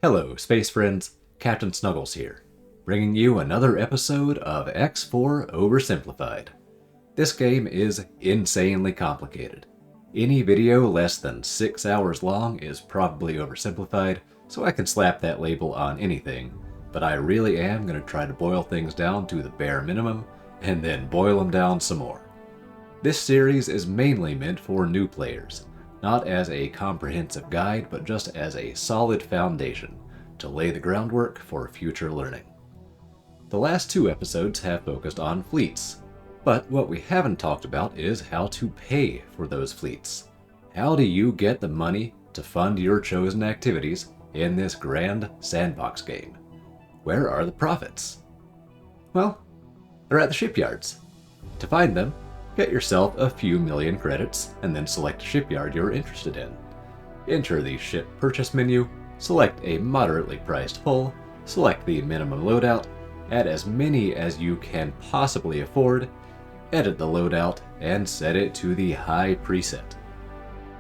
Hello, space friends. Captain Snuggles here, bringing you another episode of X4 Oversimplified. This game is insanely complicated. Any video less than 6 hours long is probably oversimplified, so I can slap that label on anything, but I really am going to try to boil things down to the bare minimum, and then boil them down some more. This series is mainly meant for new players, not as a comprehensive guide, but just as a solid foundation to lay the groundwork for future learning. The last 2 episodes have focused on fleets, but what we haven't talked about is how to pay for those fleets. How do you get the money to fund your chosen activities in this grand sandbox game? Where are the profits? Well, they're at the shipyards. To find them, get yourself a few million credits and then select a shipyard you're interested in. Enter the ship purchase menu, select a moderately priced hull, select the minimum loadout, add as many as you can possibly afford, edit the loadout, and set it to the high preset.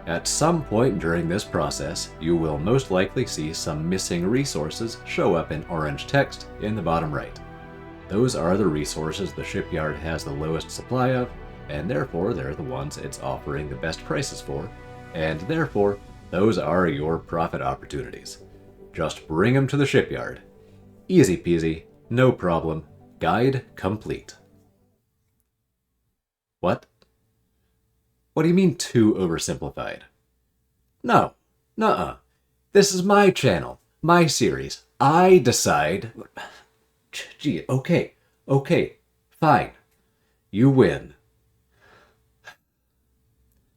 At some point during this process, you will most likely see some missing resources show up in orange text in the bottom right. Those are the resources the shipyard has the lowest supply of, and therefore they're the ones it's offering the best prices for, and therefore those are your profit opportunities. Just bring them to the shipyard. Easy peasy, no problem, guide complete. What? What do you mean too oversimplified? No, nuh-uh. This is my channel, my series. I decide. Gee, okay, fine. You win.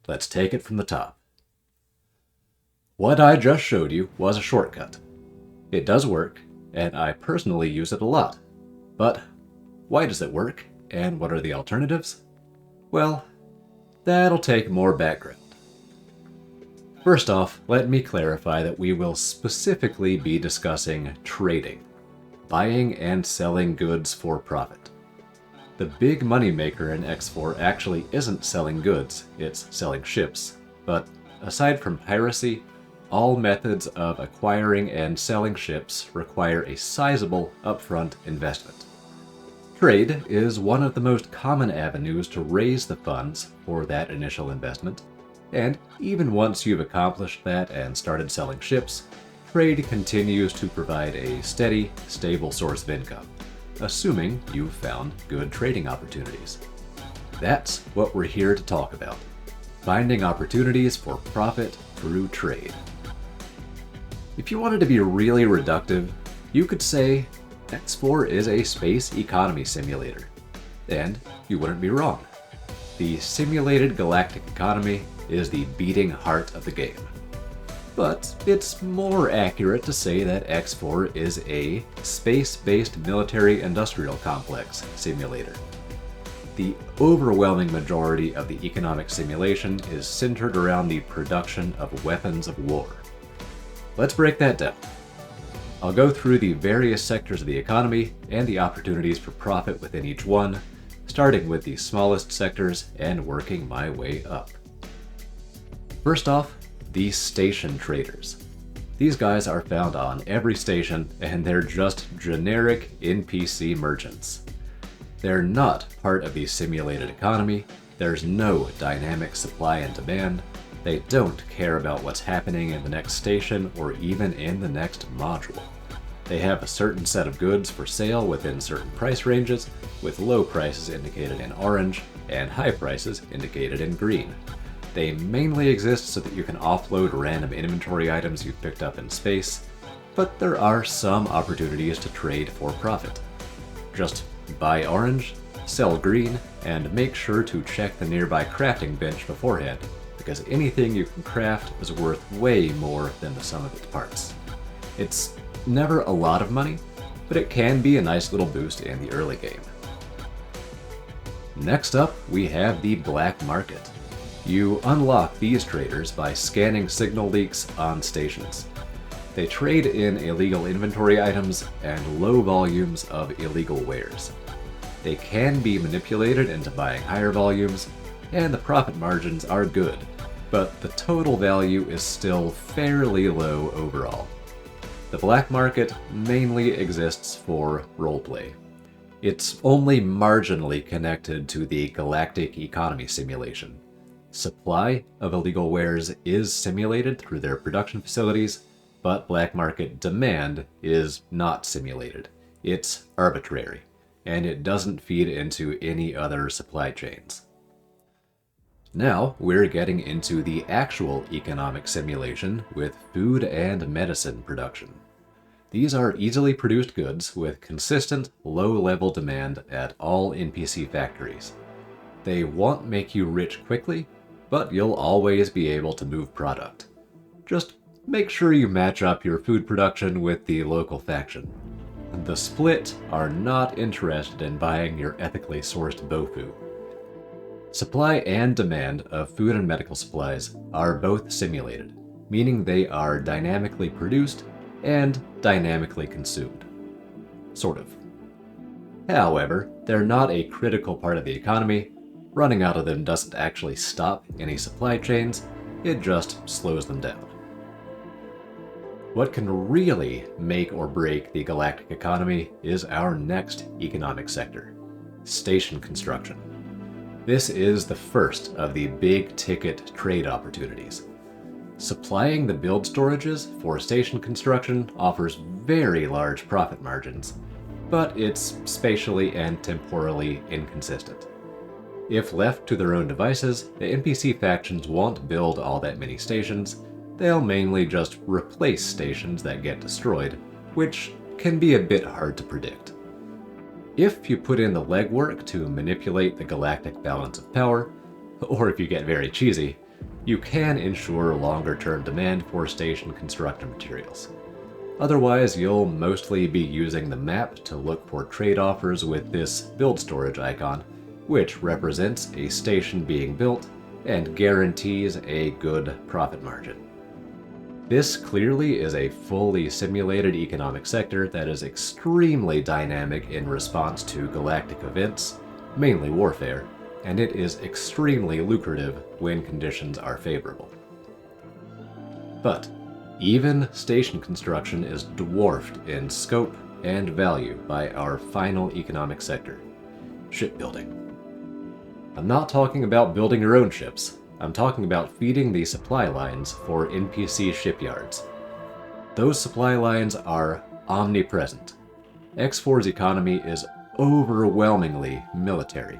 Let's take it from the top. What I just showed you was a shortcut. It does work, and I personally use it a lot. But why does it work, and what are the alternatives? Well, that'll take more background. First off, let me clarify that we will specifically be discussing trading, buying and selling goods for profit. The big moneymaker in X4 actually isn't selling goods, it's selling ships. But aside from piracy, all methods of acquiring and selling ships require a sizable upfront investment. Trade is one of the most common avenues to raise the funds for that initial investment, and even once you've accomplished that and started selling ships, trade continues to provide a steady, stable source of income, assuming you've found good trading opportunities. That's what we're here to talk about, finding opportunities for profit through trade. If you wanted to be really reductive, you could say X4 is a space economy simulator, and you wouldn't be wrong. The simulated galactic economy is the beating heart of the game. But it's more accurate to say that X4 is a space-based military-industrial complex simulator. The overwhelming majority of the economic simulation is centered around the production of weapons of war. Let's break that down. I'll go through the various sectors of the economy and the opportunities for profit within each one, starting with the smallest sectors and working my way up. First off, the station traders. These guys are found on every station, and they're just generic NPC merchants. They're not part of the simulated economy, there's no dynamic supply and demand, they don't care about what's happening in the next station or even in the next module. They have a certain set of goods for sale within certain price ranges, with low prices indicated in orange and high prices indicated in green. They mainly exist so that you can offload random inventory items you've picked up in space, but there are some opportunities to trade for profit. Just buy orange, sell green, and make sure to check the nearby crafting bench beforehand, because anything you can craft is worth way more than the sum of its parts. It's never a lot of money, but it can be a nice little boost in the early game. Next up, we have the black market. You unlock these traders by scanning signal leaks on stations. They trade in illegal inventory items and low volumes of illegal wares. They can be manipulated into buying higher volumes, and the profit margins are good, but the total value is still fairly low overall. The black market mainly exists for roleplay. It's only marginally connected to the galactic economy simulation. Supply of illegal wares is simulated through their production facilities, but black market demand is not simulated. It's arbitrary, and it doesn't feed into any other supply chains. Now we're getting into the actual economic simulation with food and medicine production. These are easily produced goods with consistent, low-level demand at all NPC factories. They won't make you rich quickly, but you'll always be able to move product. Just make sure you match up your food production with the local faction. The Split are not interested in buying your ethically sourced bofu. Supply and demand of food and medical supplies are both simulated, meaning they are dynamically produced and dynamically consumed. Sort of. However, they're not a critical part of the economy. Running out of them doesn't actually stop any supply chains, it just slows them down. What can really make or break the galactic economy is our next economic sector, station construction. This is the first of the big-ticket trade opportunities. Supplying the build storages for station construction offers very large profit margins, but it's spatially and temporally inconsistent. If left to their own devices, the NPC factions won't build all that many stations. They'll mainly just replace stations that get destroyed, which can be a bit hard to predict. If you put in the legwork to manipulate the galactic balance of power, or if you get very cheesy, you can ensure longer-term demand for station construction materials. Otherwise, you'll mostly be using the map to look for trade offers with this build storage icon, which represents a station being built and guarantees a good profit margin. This clearly is a fully simulated economic sector that is extremely dynamic in response to galactic events, mainly warfare, and it is extremely lucrative when conditions are favorable. But even station construction is dwarfed in scope and value by our final economic sector, shipbuilding. I'm not talking about building your own ships. I'm talking about feeding the supply lines for NPC shipyards. Those supply lines are omnipresent. X4's economy is overwhelmingly military.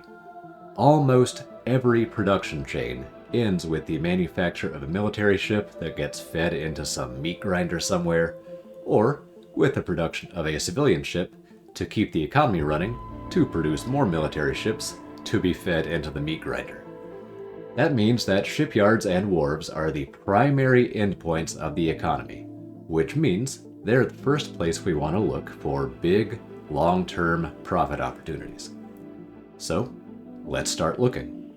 Almost every production chain ends with the manufacture of a military ship that gets fed into some meat grinder somewhere, or with the production of a civilian ship to keep the economy running to produce more military ships to be fed into the meat grinder. That means that shipyards and wharves are the primary endpoints of the economy, which means they're the first place we want to look for big, long-term profit opportunities. So, let's start looking.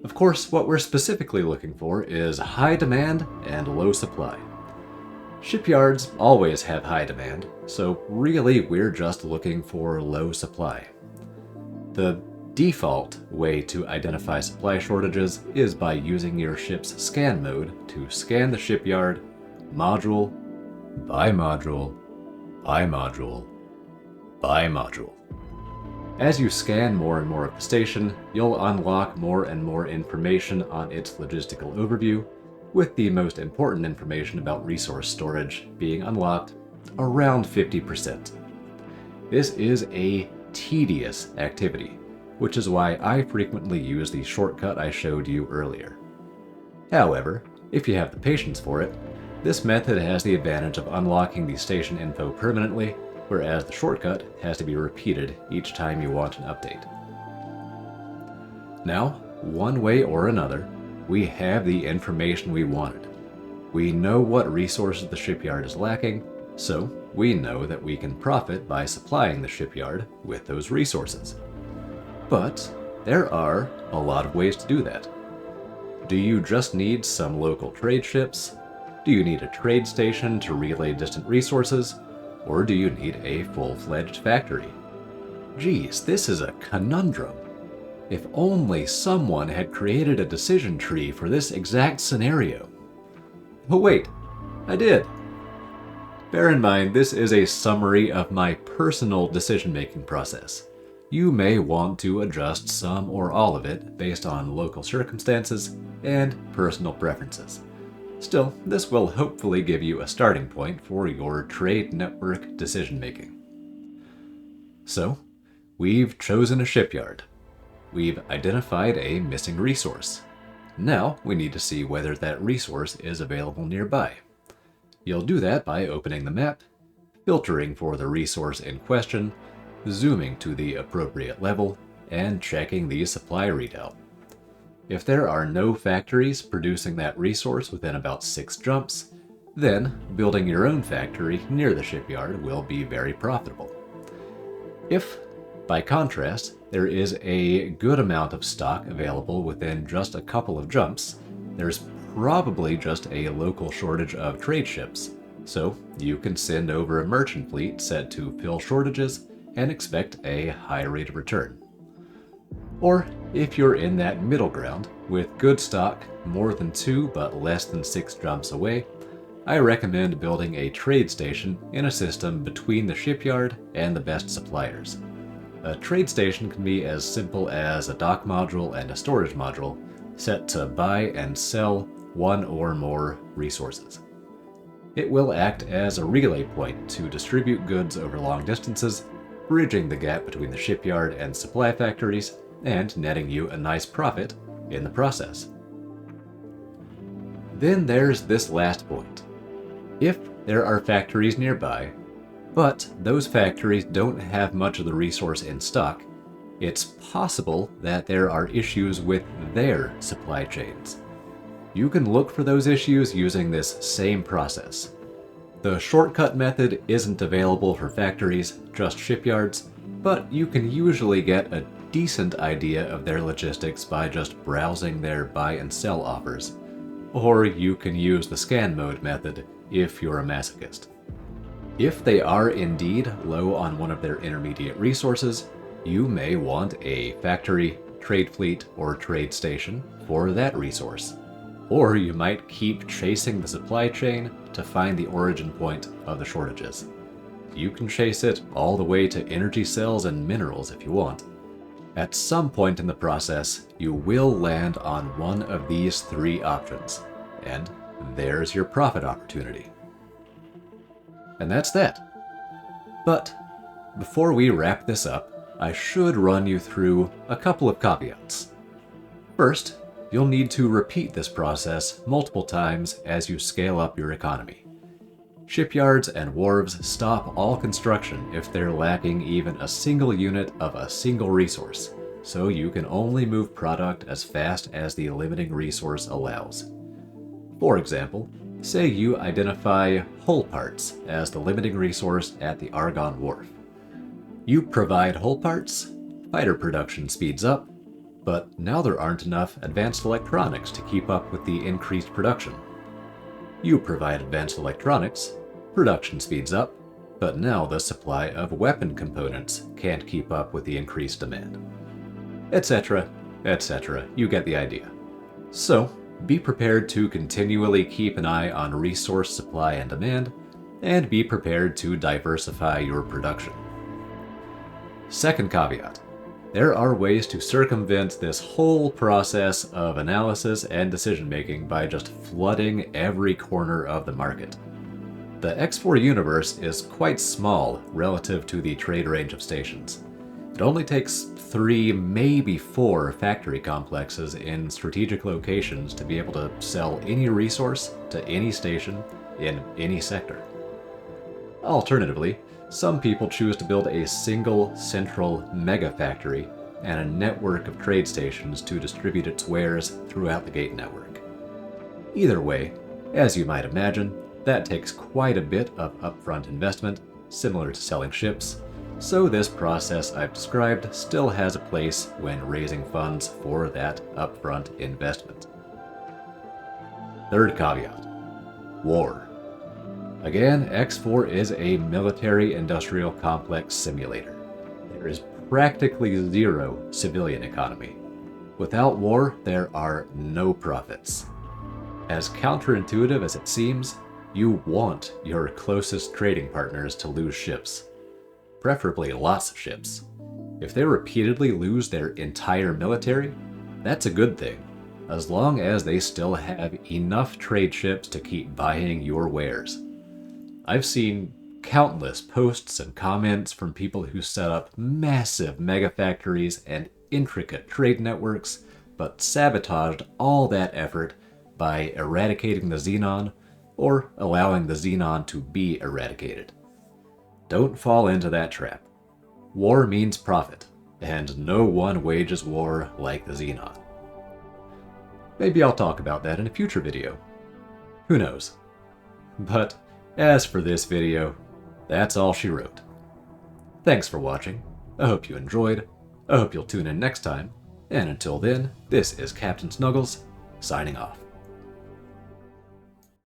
Of course, what we're specifically looking for is high demand and low supply. Shipyards always have high demand, so really we're just looking for low supply. The default way to identify supply shortages is by using your ship's scan mode to scan the shipyard, module by module by module by module. As you scan more and more of the station, you'll unlock more and more information on its logistical overview, with the most important information about resource storage being unlocked around 50%. This is a tedious activity, which is why I frequently use the shortcut I showed you earlier. However, if you have the patience for it, this method has the advantage of unlocking the station info permanently, whereas the shortcut has to be repeated each time you want an update. Now, one way or another, we have the information we wanted. We know what resources the shipyard is lacking, so we know that we can profit by supplying the shipyard with those resources. But there are a lot of ways to do that. Do you just need some local trade ships? Do you need a trade station to relay distant resources? Or do you need a full-fledged factory? Geez, this is a conundrum. If only someone had created a decision tree for this exact scenario. Oh wait, I did. Bear in mind, this is a summary of my personal decision-making process. You may want to adjust some or all of it based on local circumstances and personal preferences. Still, this will hopefully give you a starting point for your trade network decision-making. So, we've chosen a shipyard. We've identified a missing resource. Now we need to see whether that resource is available nearby. You'll do that by opening the map, filtering for the resource in question, zooming to the appropriate level, and checking the supply readout. If there are no factories producing that resource within about 6 jumps, then building your own factory near the shipyard will be very profitable. If, by contrast, there is a good amount of stock available within just a couple of jumps, there's probably just a local shortage of trade ships, so you can send over a merchant fleet set to fill shortages and expect a high rate of return. Or if you're in that middle ground, with good stock more than 2 but less than 6 jumps away, I recommend building a trade station in a system between the shipyard and the best suppliers. A trade station can be as simple as a dock module and a storage module set to buy and sell one or more resources. It will act as a relay point to distribute goods over long distances, bridging the gap between the shipyard and supply factories, and netting you a nice profit in the process. Then there's this last point. If there are factories nearby, but those factories don't have much of the resource in stock, it's possible that there are issues with their supply chains. You can look for those issues using this same process. The shortcut method isn't available for factories, just shipyards, but you can usually get a decent idea of their logistics by just browsing their buy and sell offers. Or you can use the scan mode method if you're a masochist. If they are indeed low on one of their intermediate resources, you may want a factory, trade fleet, or trade station for that resource. Or you might keep chasing the supply chain to find the origin point of the shortages. You can chase it all the way to energy cells and minerals if you want. At some point in the process, you will land on one of these 3 options, and there's your profit opportunity. And that's that. But before we wrap this up, I should run you through a couple of caveats. First, you'll need to repeat this process multiple times as you scale up your economy. Shipyards and wharves stop all construction if they're lacking even a single unit of a single resource, so you can only move product as fast as the limiting resource allows. For example, say you identify hull parts as the limiting resource at the Argonne Wharf. You provide hull parts, fighter production speeds up, but now there aren't enough advanced electronics to keep up with the increased production. You provide advanced electronics, production speeds up, but now the supply of weapon components can't keep up with the increased demand. Etc., etc. You get the idea. So, be prepared to continually keep an eye on resource supply and demand, and be prepared to diversify your production. Second caveat. There are ways to circumvent this whole process of analysis and decision-making by just flooding every corner of the market. The X4 universe is quite small relative to the trade range of stations. It only takes 3, maybe 4 factory complexes in strategic locations to be able to sell any resource to any station in any sector. Alternatively, some people choose to build a single central mega factory and a network of trade stations to distribute its wares throughout the gate network. Either way, as you might imagine, that takes quite a bit of upfront investment, similar to selling ships, so this process I've described still has a place when raising funds for that upfront investment. Third caveat. War. Again, X4 is a military-industrial complex simulator. There is practically zero civilian economy. Without war, there are no profits. As counterintuitive as it seems, You want your closest trading partners to lose ships. Preferably lots of ships. If they repeatedly lose their entire military, that's a good thing, as long as they still have enough trade ships to keep buying your wares. I've seen countless posts and comments from people who set up massive mega factories and intricate trade networks, but sabotaged all that effort by eradicating the Xenon or allowing the Xenon to be eradicated. Don't fall into that trap. War means profit, and no one wages war like the Xenon. Maybe I'll talk about that in a future video. Who knows? But as for this video, that's all she wrote. Thanks for watching. I hope you enjoyed. I hope you'll tune in next time. And until then, this is Captain Snuggles, signing off.